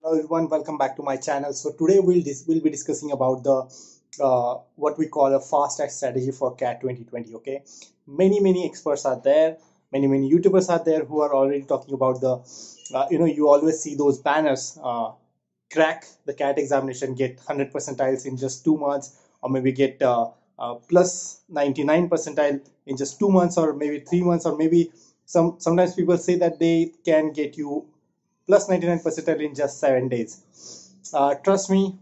Hello everyone, welcome back to my channel. So today we'll be discussing about the what we call a fast act strategy for CAT 2020. Okay, many experts are there, many YouTubers are there who are already talking about the you always see those banners, crack the CAT examination, get 100 percentiles in just 2 months, or maybe get plus 99 percentile in just 2 months, or maybe 3 months, or maybe sometimes people say that they can get you plus 99 percentile in just 7 days. Trust me,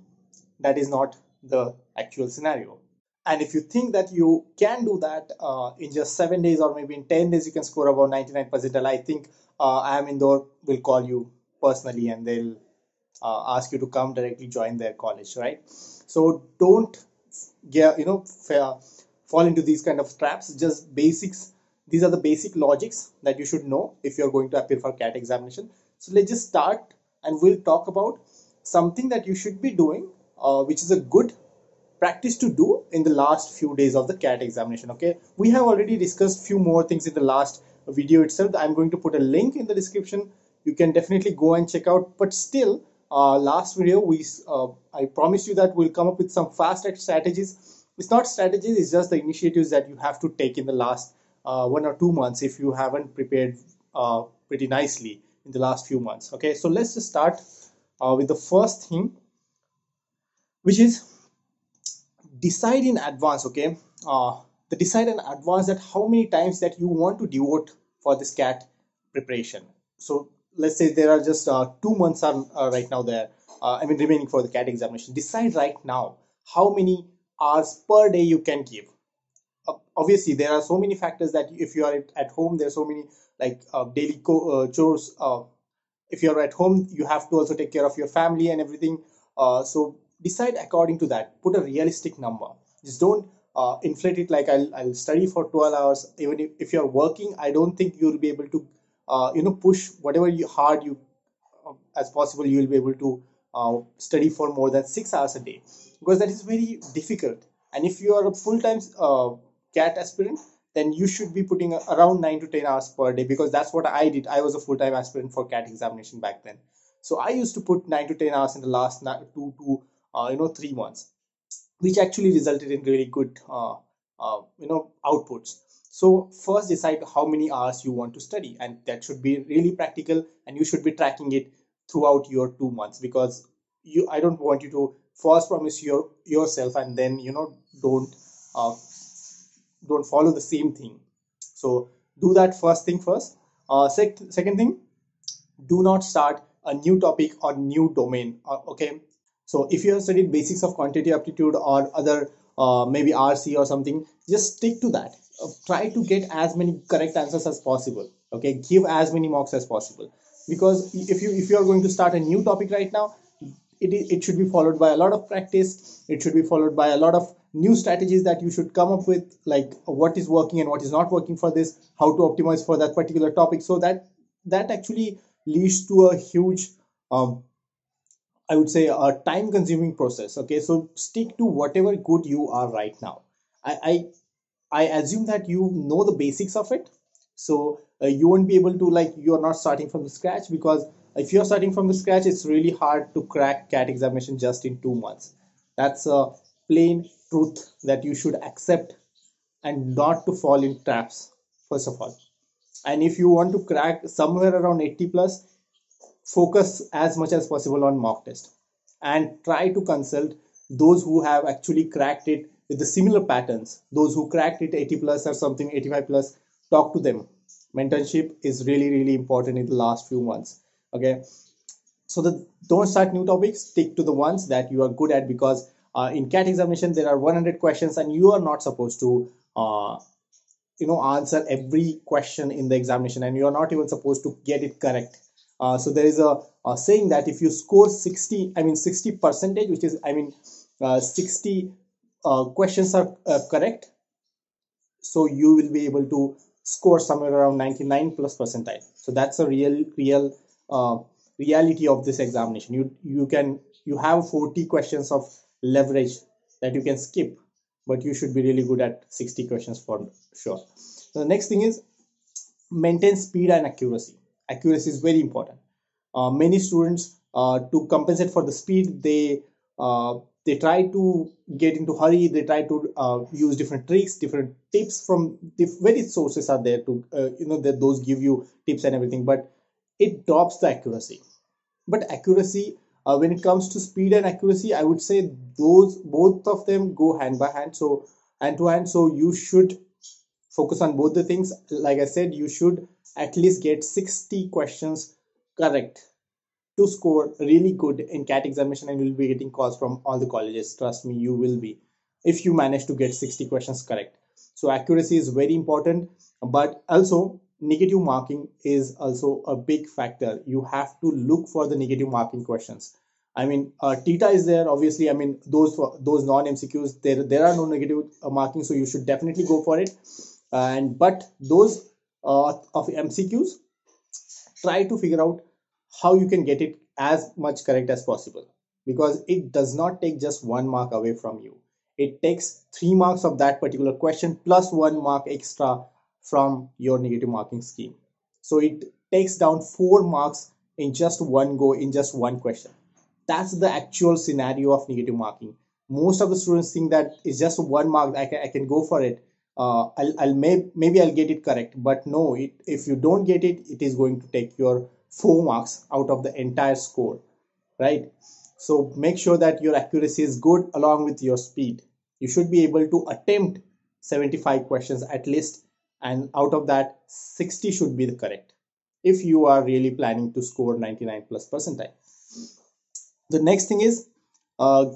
that is not the actual scenario. And if you think that you can do that in just 7 days, or maybe in 10 days, you can score about 99 percentile, I think IIM Indore will call you personally and they'll ask you to come directly join their college, right? So don't get, fall into these kind of traps. Just basics. These are the basic logics that you should know if you're going to appear for CAT examination. So let's just start and we'll talk about something that you should be doing, which is a good practice to do in the last few days of the CAT examination. Okay, we have already discussed few more things in the last video itself. I'm going to put a link in the description. You can definitely go and check out. But still, last video I promised you that we'll come up with some fast act strategies. It's not strategies, it's just the initiatives that you have to take in the last 1 or 2 months if you haven't prepared pretty nicely in the last few months. Okay, so let's just start with the first thing, which is decide in advance. Okay, the decide in advance that how many times that you want to devote for this CAT preparation. So let's say there are just 2 months are right now there, remaining for the CAT examination. Decide right now how many hours per day you can give. Obviously there are so many factors that if you are at home, there are so many like daily chores. If you're at home, you have to also take care of your family and everything. So decide according to that. Put a realistic number. Just don't inflate it like I'll study for 12 hours. Even if you're working, I don't think you'll be able to push whatever you hard you as possible. You will be able to study for more than 6 hours a day, because that is very difficult. And if you are a full-time CAT aspirant, then you should be putting around 9 to 10 hours per day, because that's what I did. I was a full-time aspirant for CAT examination back then. So I used to put 9 to 10 hours in the last 2 to 3 months, which actually resulted in really good outputs. So first decide how many hours you want to study, and that should be really practical, and you should be tracking it throughout your 2 months, because I don't want you to first promise yourself and then uh, don't follow the same thing. So do that first thing first. Second thing, do not start a new topic or new domain. Okay, so if you have studied basics of quantitative aptitude or other maybe RC or something, just stick to that. Try to get as many correct answers as possible. Okay, give as many mocks as possible, because if you are going to start a new topic right now, it should be followed by a lot of practice. It should be followed by a lot of new strategies that you should come up with, like what is working and what is not working for this, how to optimize for that particular topic. So that actually leads to a huge I would say a time consuming process. Okay, so stick to whatever good you are right now. I assume that you know the basics of it, so you won't be able to, like, you're not starting from the scratch, because if you're starting from the scratch, it's really hard to crack CAT examination just in 2 months. That's a plain truth that you should accept, and not to fall in traps, first of all. And if you want to crack somewhere around 80 plus, focus as much as possible on mock test, and try to consult those who have actually cracked it with the similar patterns. Those who cracked it 80 plus or something, 85 plus, talk to them. Mentorship is really important in the last few months. Okay, so don't start new topics. Stick to the ones that you are good at, because in CAT examination there are 100 questions, and you are not supposed to answer every question in the examination, and you are not even supposed to get it correct. So there is a saying that if you score 60 percentage, which is 60 questions are correct, so you will be able to score somewhere around 99 plus percentile. So that's a real uh, reality of this examination. You have 40 questions of leverage that you can skip, but you should be really good at 60 questions for sure. So the next thing is maintain speed and accuracy. Accuracy is very important. Many students to compensate for the speed, they try to get into hurry. They try to use different tricks, different tips from various sources are there to that those give you tips and everything, but it drops the accuracy. But accuracy, when it comes to speed and accuracy, I would say those both of them go hand by hand, so hand to hand. So you should focus on both the things. Like I said, you should at least get 60 questions correct to score really good in CAT examination, and you'll be getting calls from all the colleges. Trust me, you will be, if you manage to get 60 questions correct. So accuracy is very important, but also negative marking is also a big factor. You have to look for the negative marking questions. I mean, Tita is there, obviously. I mean, those non MCQs, there are no negative marking, so you should definitely go for it. And but those of MCQs, try to figure out how you can get it as much correct as possible, because it does not take just 1 mark away from you. It takes 3 marks of that particular question plus 1 mark extra from your negative marking scheme. So it takes down 4 marks in just one go, in just one question. That's the actual scenario of negative marking. Most of the students think that it's just 1 mark. I can go for it. Maybe I'll get it correct, but no. If you don't get it, it is going to take your 4 marks out of the entire score, right? So make sure that your accuracy is good along with your speed. You should be able to attempt 75 questions at least, and out of that, 60 should be the correct if you are really planning to score 99 plus percentile. The next thing is uh,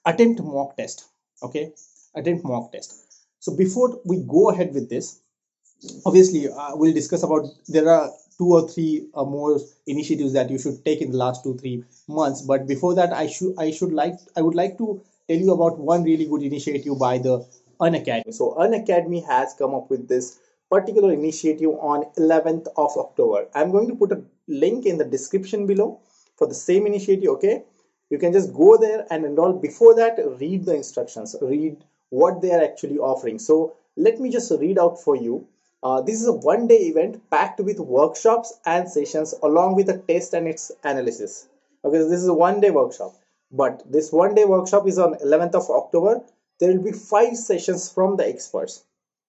attempt mock test. Okay, attempt mock test. So before we go ahead with this, obviously we'll discuss about, there are 2 or 3 more initiatives that you should take in the last 2-3 months. But before that, I would like to tell you about one really good initiative by the Unacademy. So Unacademy has come up with this particular initiative on 11th of October. I'm going to put a link in the description below for the same initiative. Okay, you can just go there and enroll. Before that, read the instructions, read what they are actually offering. So let me just read out for you. This is a one-day event packed with workshops and sessions along with a test and its analysis. Okay, so this is a one-day workshop, but this one-day workshop is on 11th of October. There will be 5 sessions from the experts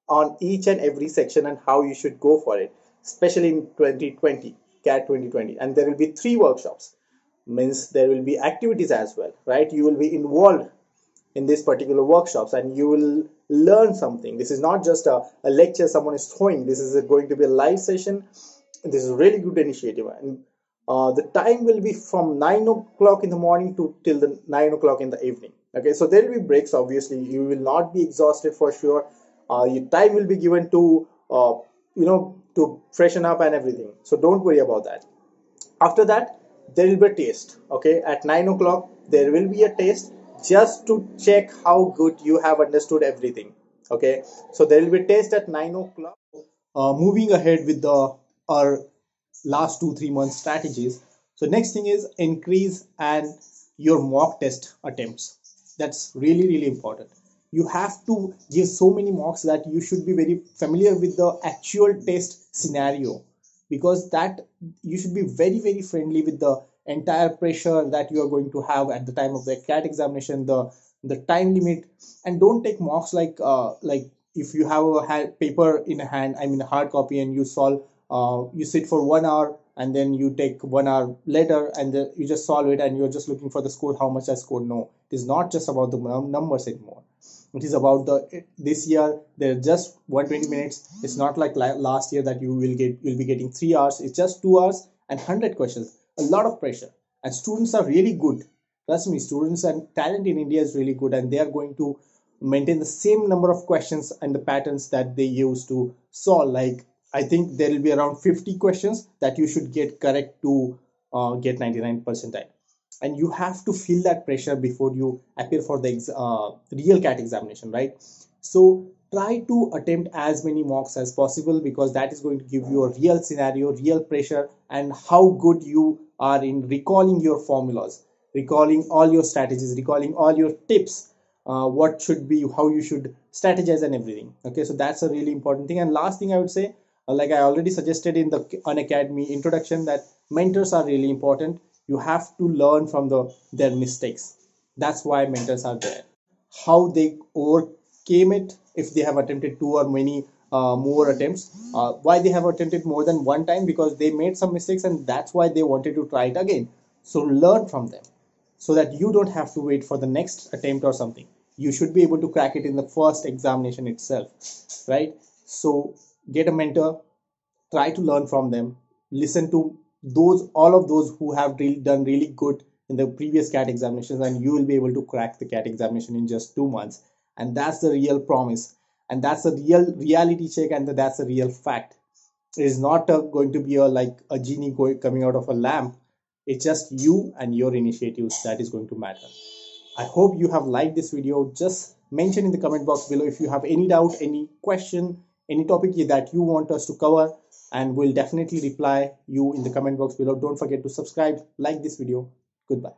on each and every section and how you should go for it, especially in 2020, CAT 2020. And there will be 3 workshops, means there will be activities as well, right? You will be involved in these particular workshops and you will learn something. This is not just a lecture someone is throwing. This is going to be a live session. This is a really good initiative, and the time will be from 9 o'clock in the morning to till the 9 o'clock in the evening. Okay, so there will be breaks. Obviously, you will not be exhausted for sure. Your time will be given to to freshen up and everything, so don't worry about that. After that, there will be a test. Okay, at 9 o'clock there will be a test just to check how good you have understood everything. Okay, so there will be a test at 9 o'clock. Moving ahead with the our last 2-3 months strategies. So next thing is increase and your mock test attempts. That's really really important. You have to give so many mocks that you should be very familiar with the actual test scenario, because that you should be very very friendly with the entire pressure that you are going to have at the time of the CAT examination, the time limit. And don't take mocks like if you have a paper in a hand, I mean a hard copy, and you solve, you sit for 1 hour and then you take 1 hour later and you just solve it and you're just looking for the score, how much I scored. No, it is not just about the numbers anymore. It is about the this year they're just 120 minutes. It's not like last year that you'll be getting 3 hours. It's just 2 hours and 100 questions. A lot of pressure, and students are really good. Trust me, students and talent in India is really good, and they are going to maintain the same number of questions and the patterns that they used to solve. Like I think there will be around 50 questions that you should get correct to get 99 percentile. And you have to feel that pressure before you appear for the real CAT examination, right? So try to attempt as many mocks as possible, because that is going to give you a real scenario, real pressure, and how good you are in recalling your formulas, recalling all your strategies, recalling all your tips, what should be, how you should strategize and everything. Okay, so that's a really important thing. And last thing I would say, like I already suggested in the Unacademy introduction, that mentors are really important. You have to learn from their mistakes. That's why mentors are there. How they overcame it, if they have attempted two or many more attempts, why they have attempted more than one time, because they made some mistakes and that's why they wanted to try it again. So learn from them, so that you don't have to wait for the next attempt or something. You should be able to crack it in the first examination itself, right? So get a mentor, try to learn from them, listen to all of those who have done really good in the previous CAT examinations, and you will be able to crack the CAT examination in just 2 months. And that's the real promise, and that's the real reality check, and that's the real fact. It is not going to be like a genie coming out of a lamp. It's just you and your initiatives that is going to matter. I hope you have liked this video. Just mention in the comment box below if you have any doubt, any question, any topic that you want us to cover, and we'll definitely reply you in the comment box below. Don't forget to subscribe, like this video. Goodbye.